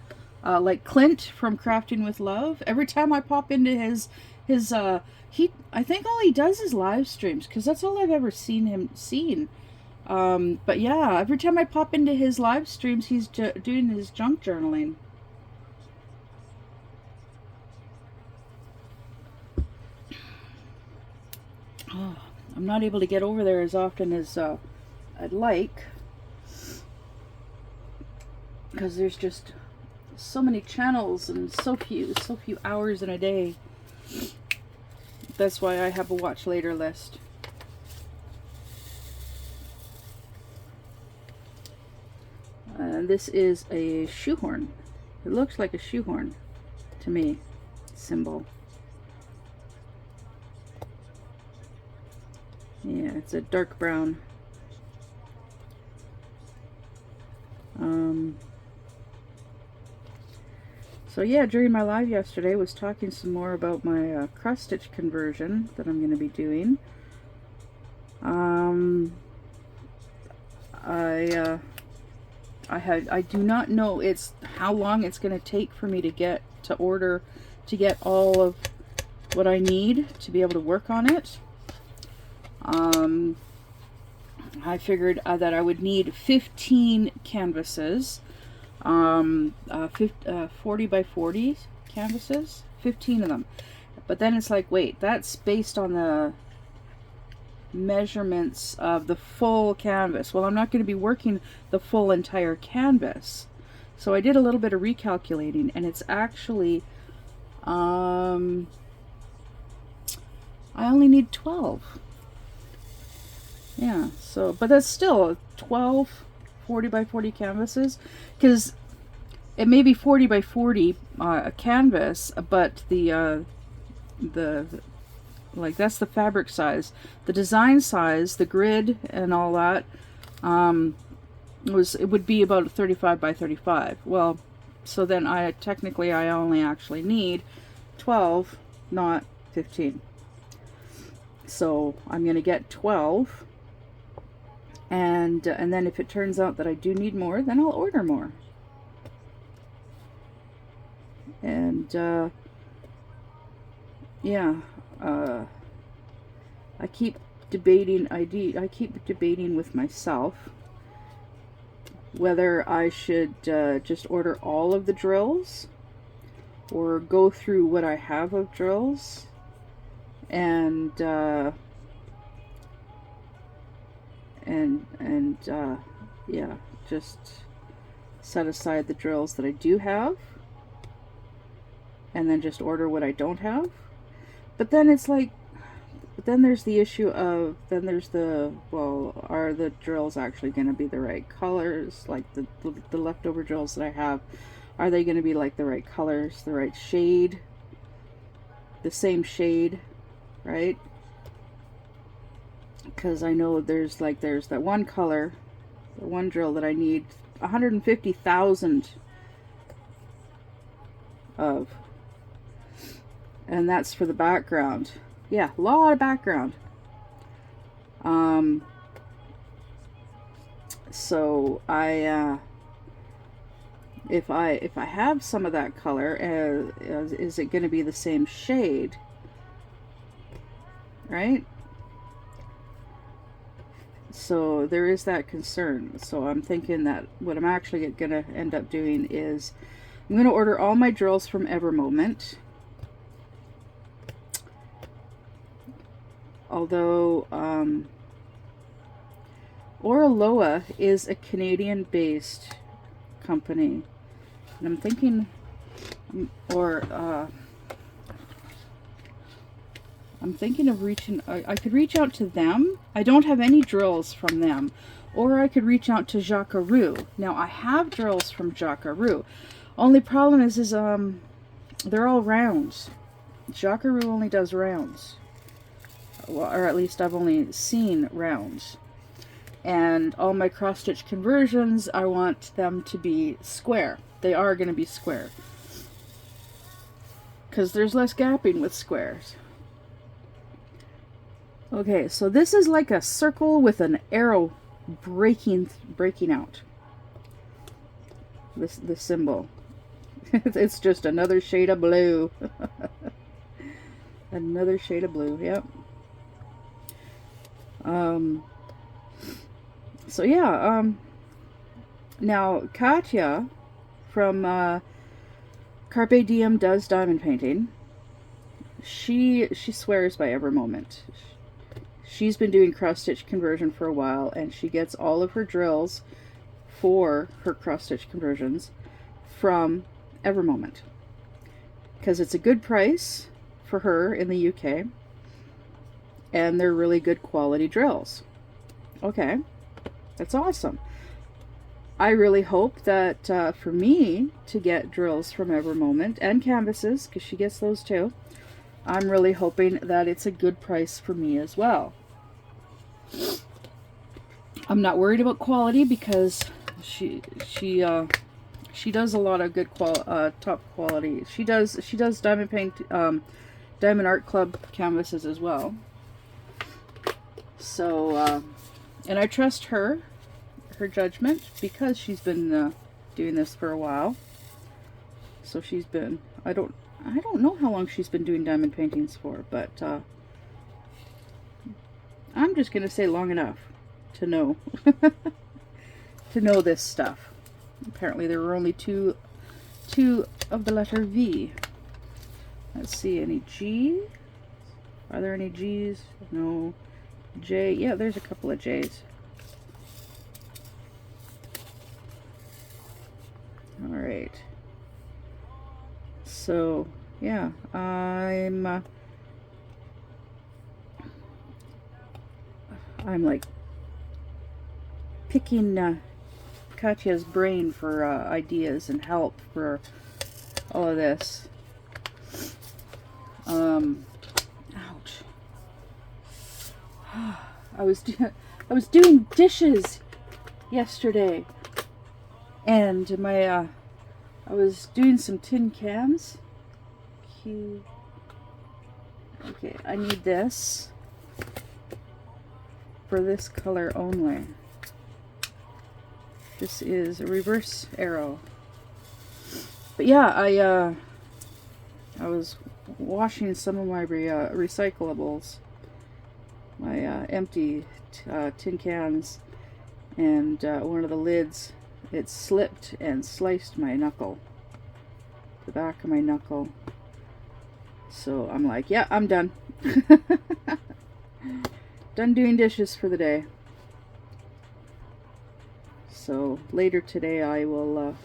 like Clint from Crafting with Love. Every time I pop into his I think all he does is live streams, because that's all I've ever seen him. But yeah, every time I pop into his live streams, he's doing his junk journaling. Oh, I'm not able to get over there as often as I'd like, because there's just so many channels and so few hours in a day. That's why I have a watch later list. This is a shoehorn. It looks like a shoehorn to me. Symbol. Yeah, it's a dark brown. So yeah, during my live yesterday, I was talking some more about my cross stitch conversion that I'm going to be doing. I do not know how long it's going to take for me to get all of what I need to be able to work on it. I figured that I would need 15 canvases, 40 by 40 canvases, 15 of them. But then it's like, wait, that's based on the measurements of the full canvas. Well, I'm not going to be working the full entire canvas. So I did a little bit of recalculating, and it's actually, I only need 12. Yeah, so, but that's still 12 40 by 40 canvases, because it may be 40 by 40 a canvas, but the like, that's the fabric size. The design size, the grid and all that, it would be about 35 by 35. Well, so then I only actually need 12, not 15. So I'm going to get 12. And then if it turns out that I do need more, then I'll order more. And yeah, I keep debating with myself whether I should just order all of the drills, or go through what I have of drills and yeah, just set aside the drills that I do have, and then just order what I don't have. But then it's like, then there's the issue of, well, are the drills actually going to be the right colors? Like the leftover drills that I have, are they going to be like the right colors, the right shade, the same shade, right? Because I know there's that one color, the one drill that I need 150,000 of, and that's for the background. Yeah, a lot of background. So if I have some of that color, is it going to be the same shade, right? So there is that concern. So I'm thinking that what I'm actually going to end up doing is I'm going to order all my drills from Evermoment. Although Oraloa is a Canadian-based company, and I'm thinking, I'm thinking of reaching. I could reach out to them. I don't have any drills from them, or I could reach out to Jacquaroo. Now I have drills from Jacquaroo. Only problem is they're all rounds. Jacquaroo only does rounds. Well, or at least I've only seen rounds. And all my cross-stitch conversions, I want them to be square. They are going to be square, because there's less gapping with squares. Okay, so this is like a circle with an arrow breaking out. This symbol. It's just another shade of blue. Another shade of blue, yep. So yeah, now Katya from Carpe Diem does diamond painting. She swears by Evermoment. She's been doing cross-stitch conversion for a while, and she gets all of her drills for her cross-stitch conversions from Evermoment, because it's a good price for her in the UK, and they're really good quality drills. Okay, that's awesome. I really hope that for me to get drills from Evermoment and canvases, because she gets those too, I'm really hoping that it's a good price for me as well. I'm not worried about quality, because she does a lot of good top quality. She does Diamond Art Club canvases as well. So and I trust her judgment, because she's been doing this for a while. So she's been, I don't know how long she's been doing diamond paintings for, but I'm just gonna say long enough to know to know this stuff. Apparently there were only two of the letter V. Let's see, any G? Are there any G's? No. J? Yeah, there's a couple of J's. Alright. So, yeah, I'm like picking Katya's brain for ideas and help for all of this. Ouch. I was doing dishes yesterday, and I was doing some tin cans. Cute. Okay, I need this for this color only. This is a reverse arrow. But yeah, I was washing some of my recyclables, my empty tin cans, and one of the lids, it slipped and sliced my knuckle, the back of my knuckle. So I'm like, yeah, I'm done. Done doing dishes for the day. So later today I will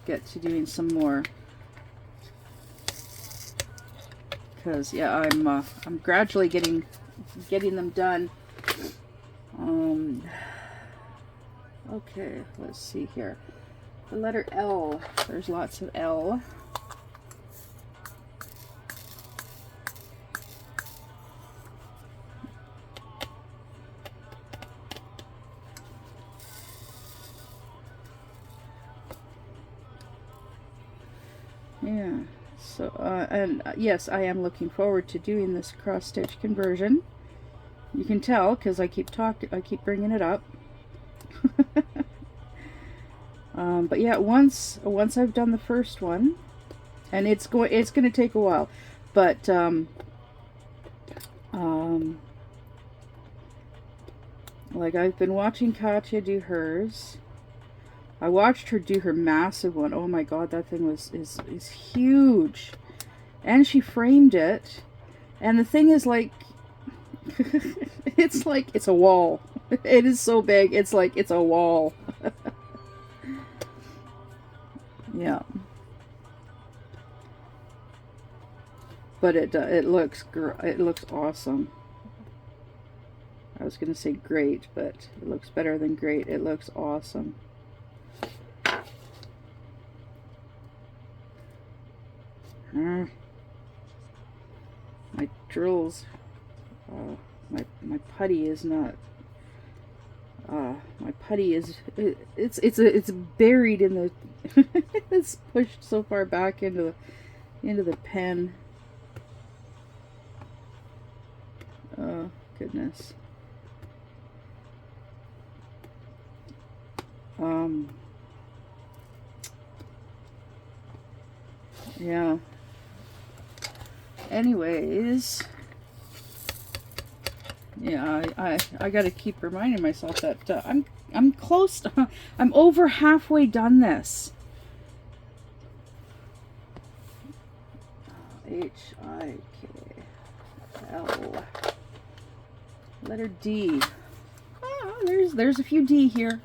get to doing some more, because yeah, I'm gradually getting them done. Okay, let's see here. The letter L. There's lots of L. Yeah, so, and yes, I am looking forward to doing this cross-stitch conversion. You can tell, because I keep bringing it up. But yeah, once I've done the first one, and it's going to take a while, but like I've been watching Katya do hers. I watched her do her massive one. Oh my god, that thing is huge. And she framed it. And the thing is like it's like it's a wall. It is so big. It's like it's a wall. Yeah. But it looks awesome. I was gonna say great, but it looks better than great. It looks awesome. My drills, my putty is not. My putty is it's buried in the. It's pushed so far back into the pen. Oh goodness. Yeah. Anyways, yeah, I gotta keep reminding myself that I'm close to, I'm over halfway done this. H-I-K-L. Letter D. Oh, there's a few D here.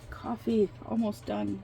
Coffee, almost done.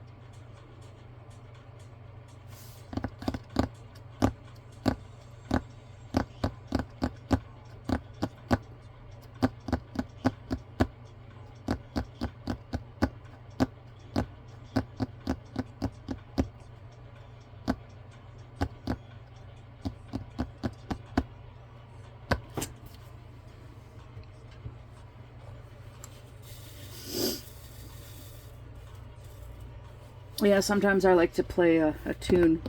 Yeah, sometimes I like to play a tune.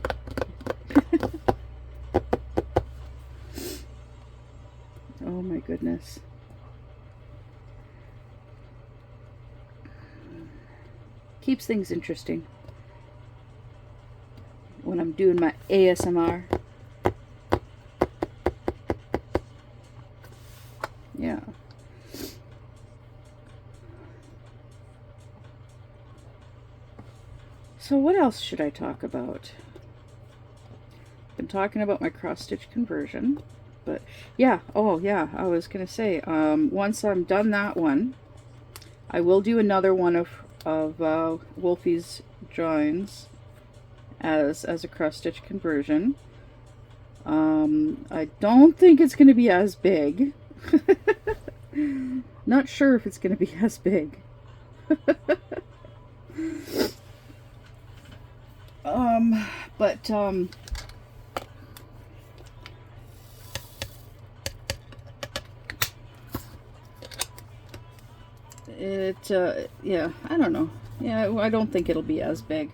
Oh my goodness. Keeps things interesting when I'm doing my ASMR. Yeah. So what else should I talk about? Been talking about my cross-stitch conversion, but yeah, oh yeah, I was gonna say, once I'm done that one, I will do another one of Wolfie's drawings as a cross-stitch conversion. I don't think it's gonna be as big. Not sure if it's gonna be as big. But yeah, I don't know. Yeah, I don't think it'll be as big.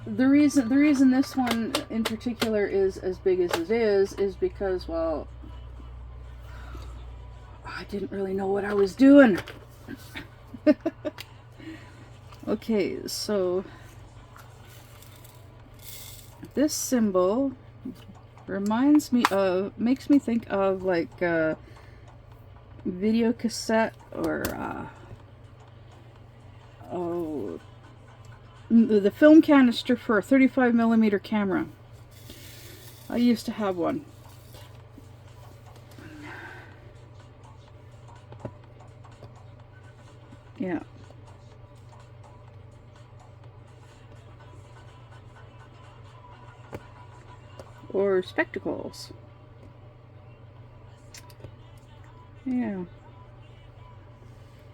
The reason this one in particular is as big as it is because, well, I didn't really know what I was doing. Okay, so this symbol makes me think of like a video cassette or the film canister for a 35mm camera. I used to have one. Yeah. Or spectacles. Yeah.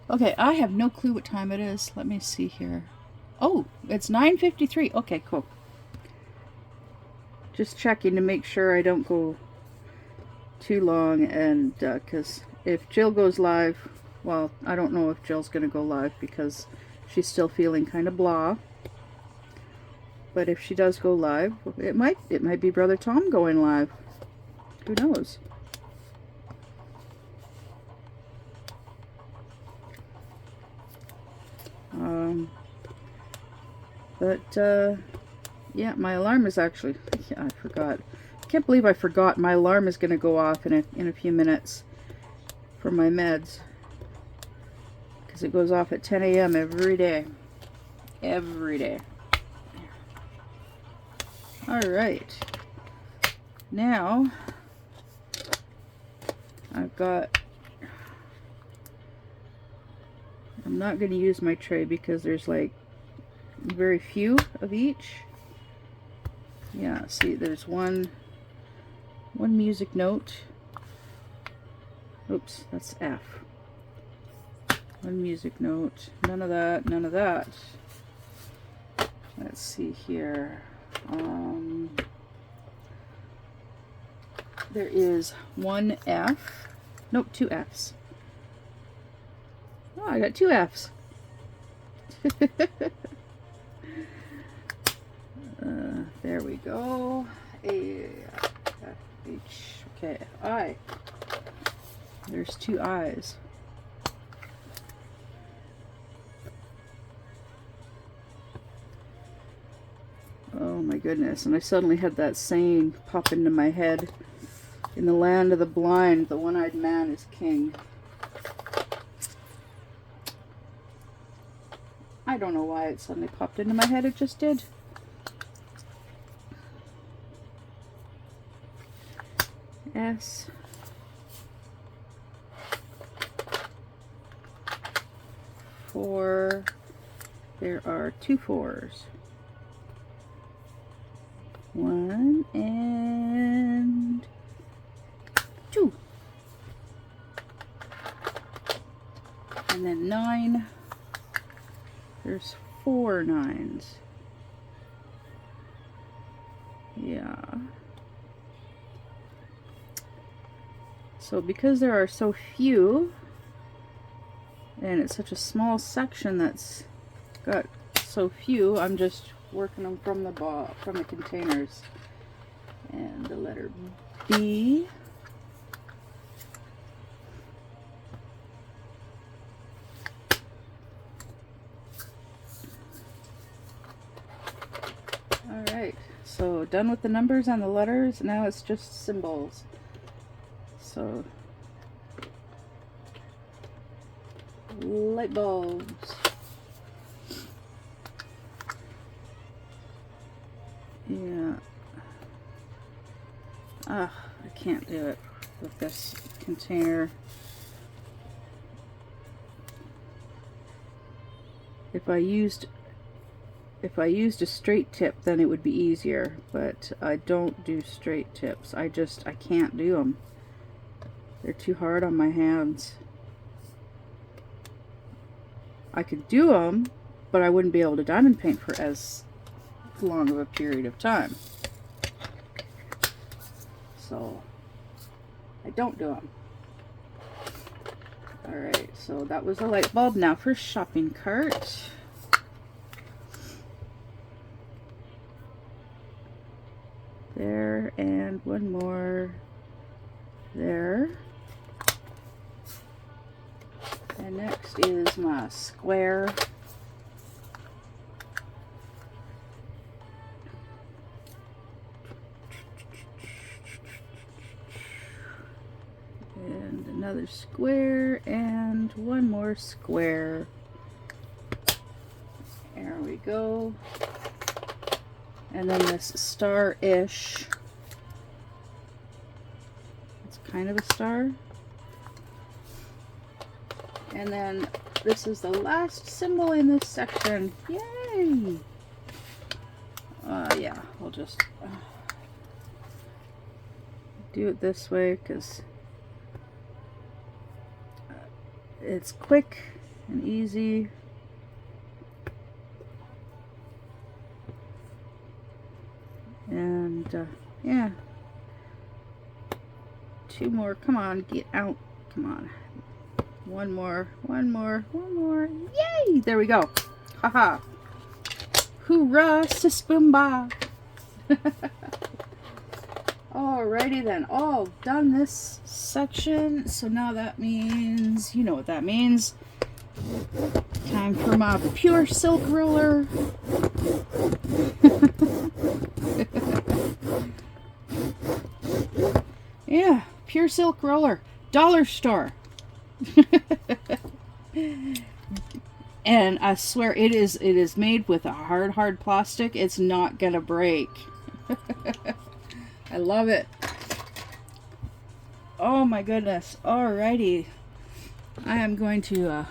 Okay, I have no clue what time it is. Let me see here. Oh, it's 9:53. Okay, cool. Just checking to make sure I don't go too long, and because if Jill goes live, well, I don't know if Jill's going to go live because she's still feeling kind of blah. But if she does go live, it might be Brother Tom going live. Who knows? Yeah, my alarm is actually, yeah, I forgot. I can't believe I forgot. My alarm is going to go off in a few minutes for my meds. Because it goes off at 10 a.m. every day. Every day. Alright. Now, I'm not going to use my tray because there's like very few of each. Yeah, see, there's one music note. Oops, that's F. One music note. None of that, none of that. Let's see here. There is one F. Nope, two Fs. Oh, I got two Fs. There we go. A, F, H. Okay, I. There's two I's. Oh my goodness, and I suddenly had that saying pop into my head. In the land of the blind, the one-eyed man is king. I don't know why it suddenly popped into my head, it just did. S. Four. There are two fours. One and two. And then 9. There's 4 9s. Yeah. So because there are so few, and it's such a small section that's got so few, I'm just working them from the containers. And the letter B. Alright, so done with the numbers and the letters, now it's just symbols. So, light bulbs. Yeah. I can't do it with this container. If I used a straight tip, then it would be easier, but I don't do straight tips. I can't do them. They're too hard on my hands. I could do them, but I wouldn't be able to diamond paint for as long of a period of time. So I don't do them. Alright, so that was a light bulb. Now for shopping cart. There, and one more there. And next is my square. And another square, and one more square. There we go. And then this star-ish. It's kind of a star. And then this is the last symbol in this section. Yay! Yeah, I'll just do it this way because it's quick and easy. And yeah, 2 more. Come on, get out. Come on. One more. Yay! There we go. Haha. Hoorah, sis boomba. Alrighty then, all done this section. So now that means, you know what that means. Time for my pure silk roller. Yeah, pure silk roller. Dollar store. And I swear it is made with a hard plastic. It's not gonna break. I love it. Oh my goodness. Alrighty. I am going to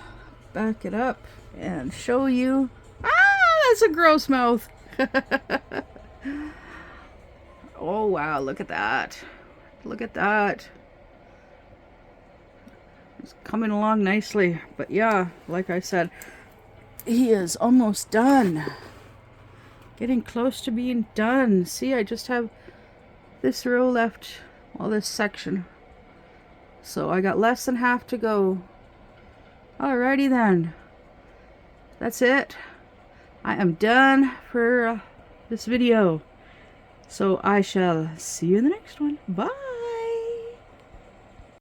back it up and show you. Ah, that's a gross mouth. Oh wow, look at that. Look at that. It's coming along nicely. But yeah, like I said, he is almost done. Getting close to being done. See, I just have this row left. Well, this section. So I got less than half to go. Alrighty then. That's it. I am done for this video. So I shall see you in the next one. Bye.